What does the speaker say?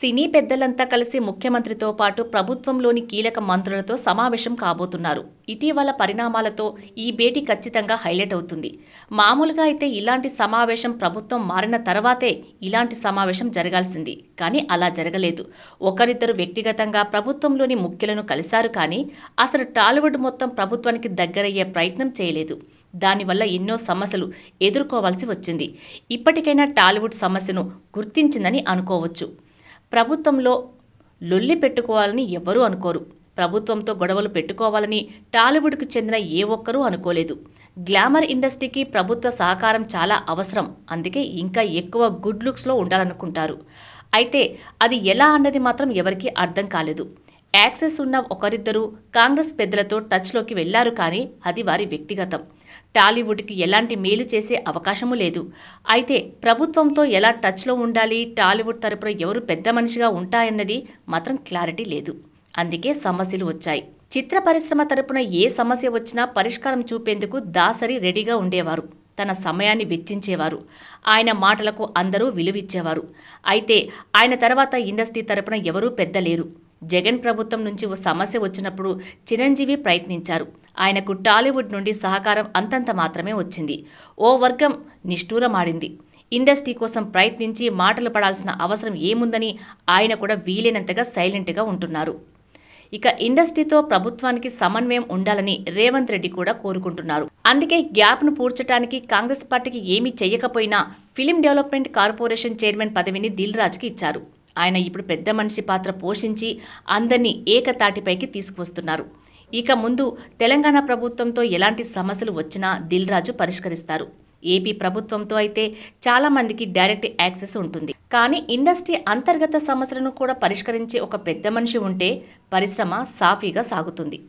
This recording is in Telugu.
సినీ పెద్దలంతా కలిసి ముఖ్యమంత్రితో పాటు ప్రభుత్వంలోని కీలక మంత్రులతో సమావేశం కాబోతున్నారు. ఇటీవల పరిణామాలతో ఈ భేటీ ఖచ్చితంగా హైలైట్ అవుతుంది. మామూలుగా అయితే ఇలాంటి సమావేశం ప్రభుత్వం మారిన తర్వాతే ఇలాంటి సమావేశం జరగాల్సింది. కానీ అలా జరగలేదు. ఒకరిద్దరు వ్యక్తిగతంగా ప్రభుత్వంలోని ముఖ్యులను కలిశారు కానీ అసలు టాలీవుడ్ మొత్తం ప్రభుత్వానికి దగ్గరయ్యే ప్రయత్నం చేయలేదు. దానివల్ల ఎన్నో సమస్యలు ఎదుర్కోవాల్సి వచ్చింది. ఇప్పటికైనా టాలీవుడ్ సమస్యను గుర్తించిందని అనుకోవచ్చు. ప్రభుత్వంలో లొల్లి పెట్టుకోవాలని ఎవ్వరూ అనుకోరు. ప్రభుత్వంతో గొడవలు పెట్టుకోవాలని టాలీవుడ్కు చెందిన ఏ ఒక్కరూ అనుకోలేదు. గ్లామర్ ఇండస్ట్రీకి ప్రభుత్వ సహకారం చాలా అవసరం. అందుకే ఇంకా ఎక్కువ గుడ్ లుక్స్లో ఉండాలనుకుంటారు. అయితే అది ఎలా అన్నది మాత్రం ఎవరికీ అర్థం కాలేదు. యాక్సెస్ ఉన్న ఒకరిద్దరు కాంగ్రెస్ పెద్దలతో టచ్లోకి వెళ్లారు కానీ అది వారి వ్యక్తిగతం. టాలీవుడ్కి ఎలాంటి మేలు చేసే అవకాశమూ లేదు. అయితే ప్రభుత్వంతో ఎలా టచ్లో ఉండాలి, టాలీవుడ్ తరపున ఎవరు పెద్ద మనిషిగా ఉంటాయన్నది మాత్రం క్లారిటీ లేదు. అందుకే సమస్యలు వచ్చాయి. చిత్ర పరిశ్రమ తరపున ఏ సమస్య వచ్చినా పరిష్కారం చూపేందుకు దాసరి రెడీగా ఉండేవారు. తన సమయాన్ని వెచ్చించేవారు. ఆయన మాటలకు అందరూ విలువిచ్చేవారు. అయితే ఆయన తర్వాత ఇండస్ట్రీ తరపున ఎవరూ పెద్ద లేరు. జగన్ ప్రభుత్వం నుంచి ఓ సమస్య వచ్చినప్పుడు చిరంజీవి ప్రయత్నించారు. ఆయనకు టాలీవుడ్ నుండి సహకారం అంతంత మాత్రమే వచ్చింది. ఓ వర్గం నిష్ఠూరమాడింది. ఇండస్ట్రీ కోసం ప్రయత్నించి మాటలు పడాల్సిన అవసరం ఏముందని ఆయన కూడా వీలైనంతగా సైలెంట్గా ఉంటున్నారు. ఇక ఇండస్ట్రీతో ప్రభుత్వానికి సమన్వయం ఉండాలని రేవంత్ రెడ్డి కూడా కోరుకుంటున్నారు. అందుకే గ్యాప్ను పూడ్చడానికి కాంగ్రెస్ పార్టీకి ఏమీ చెయ్యకపోయినా ఫిలిం డెవలప్మెంట్ కార్పొరేషన్ చైర్మన్ పదవిని దిల్ రాజుకి ఇచ్చారు. ఆయన ఇప్పుడు పెద్ద మనిషి పాత్ర పోషించి అందరినీ ఏకతాటిపైకి తీసుకువస్తున్నారు. ఇక ముందు తెలంగాణ ప్రభుత్వంతో ఎలాంటి సమస్యలు వచ్చినా దిల్ రాజు పరిష్కరిస్తారు. ఏపీ ప్రభుత్వంతో అయితే చాలా మందికి డైరెక్ట్ యాక్సెస్ ఉంటుంది. కానీ ఇండస్ట్రీ అంతర్గత సమస్యలను కూడా పరిష్కరించే ఒక పెద్ద మనిషి ఉంటే పరిశ్రమ సాఫీగా సాగుతుంది.